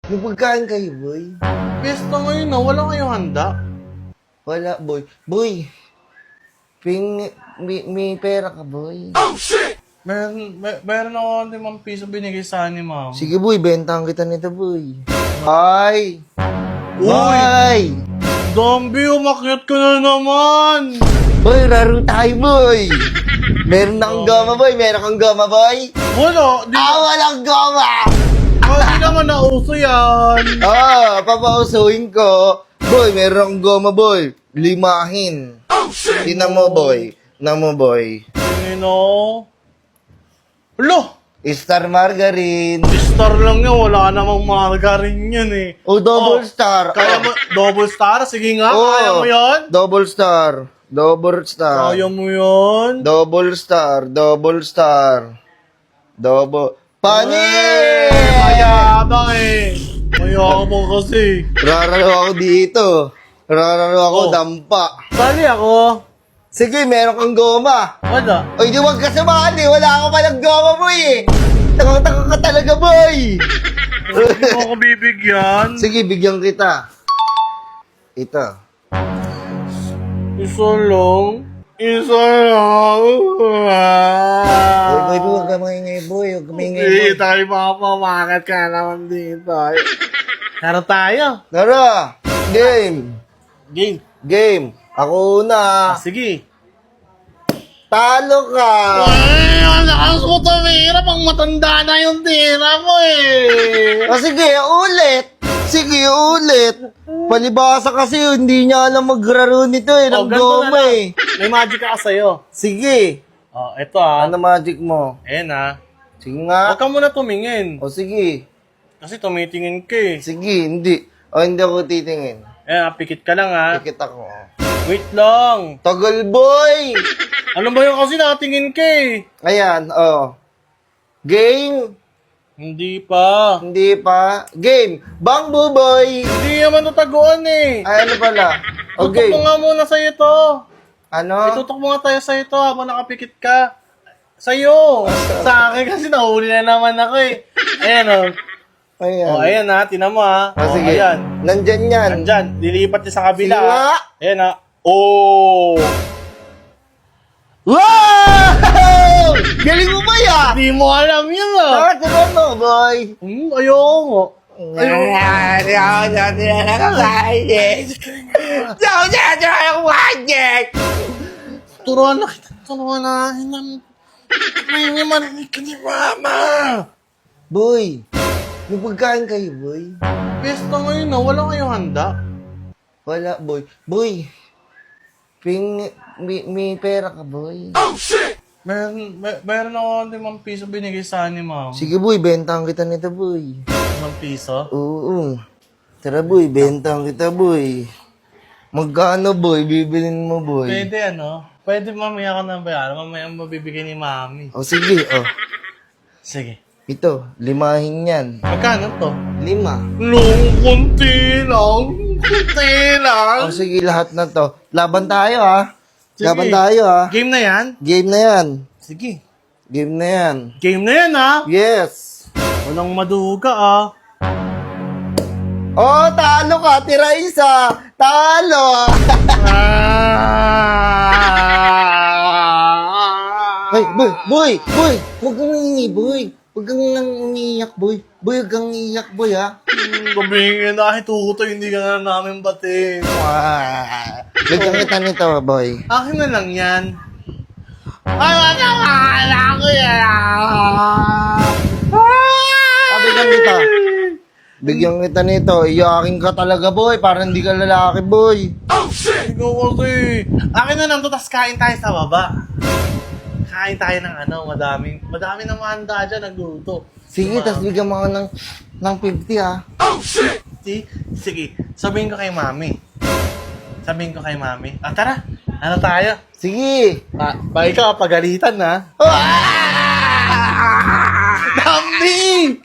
May pagkain kayo, boy? Pesta ngayon na, wala kayong handa. Wala, boy. Boy, may pera ka, boy? Meron ako 5 piso binigay sa ni ma'am. Sige, boy, bentahan kita nito, boy. Ay! Uy! Ay! Zombie, umakyat ka na naman! Boy, laro tayo, boy! Meron na kang goma, boy. Meron kang goma, boy. Wala, Walang goma! di naman nauso yan. Papausuhin ko. Boy, meron kang goma, boy. Limahin. Tingnan mo, boy. Tingnan mo, boy. Ano? Alo! Star Margarine. Star lang yan, wala namang margarine yan eh. O, double star. Kaya mo, double star? Sige nga, Oo. kaya mo yan? Double star. Double star. Kaya mo yan? Double star. Double star. Double. Pani! Mayabang eh. Mayabang kasi. Rararo ako dito. Rararo ako Oh. dampa. Sali ako. Sige, meron kang goma. Wala. Oy, di wag ka samahan eh. Wala ka palang goma, boy eh. Takang-taka ka talaga, boy. Hindi mo ako bibigyan. Sige, bigyan kita. Ito. Isa lang. Isa lang. Boy, huwag ka maingay, boy. Huwag ka maingay, boy. Hindi tayo makapamakat ka naman dito. Tara tayo. Tara! Game! Game. Game! Ako una. Sige. Talo ka! Ay, ang lakas mo tumira pang matanda na yung tira mo eh. Sige, ulit! Sige, ulit! Palibasa kasi hindi niya alam magraro nito eh. Ng ganito na goma lang. eh. May magic ka sa'yo. Sige! Eto Ano magic mo? Ayan Sige nga. Huwag ka muna tumingin. O sige. Kasi tumitingin ka eh. Sige, hindi. O hindi ako titingin. Ayan, pikit ka lang Tikit ako. Wait lang. Tagal, boy! Ano ba yung kasi nakatingin ka eh? Ayan, Game? Hindi pa. Hindi pa. Game! Bamboo, boy! Hindi naman tataguan eh. Ay, ano pala? O Tutok mo game. nga muna sa'yo to. Ano? Itutok mo nga tayo sa'yo to habang nakapikit ka. Sa'yo. Sa akin kasi nahuli na naman ako eh. Ayan o. Ayan. Ayan tinan mo ha. Sige. Ayan. Nandyan yan. Andyan, lilipat niya sa kabila. Sige nga. Ayan Oh! Wow! Galing mo ba yan? Di mo alam yun Tara mo, boy. Ayoko. Turuan na kita. Turuan na. May marinig ka ni Mama. Boy, may pagkain kayo, boy? Pesta ngayon na. Wala kayong handa. Wala, boy. Boy, may pera ka, boy? Meron ako 5 piso binigay sa ni Ma'am. Sige, boy, bentahan kita nito, boy. 5 piso? Oo. Tara, boy, bentahan kita, boy. Magkano, boy? Bibilin mo, boy. Pwede Pwede mamaya ka na bayaran. Mamaya mabibigay ni Mami. O, sige, Sige. Ito, limahin yan. Magkano to? 5. Kunti lang. Kunti lang. O, sige, lahat na to. Laban tayo, ha? Sige. Laban tayo, ha? Game na yan? Game na yan. Sige. Game na yan. Game na yan Yes. Walang maduga Oh, talo ka. Tira isa. Talo. Ay, boy. Huwag kang nangingi, boy. Huwag kang nangiyak, boy. Boy, huwag kang iyak, boy, ha? Gabingin na ito. Hindi ka na namin batin. Bigyan kita nito, boy. Akin na lang yan. Ay, wala ko yan. Bigyan kita. Bigyan kita nito. Iyakin ka talaga, boy. Parang hindi ka lalaki, boy. Ikaw kasi. Akin na lang to, tas kain tayo sa baba. Kain tayo ng madami na mahanda dyan, nagluto. Sige, tas bigyan mo ako ng 50, ha? Sige, sabihin ko kay Mami. Tara, ano tayo? Sige. Ikaw, pagalitan na. Dami!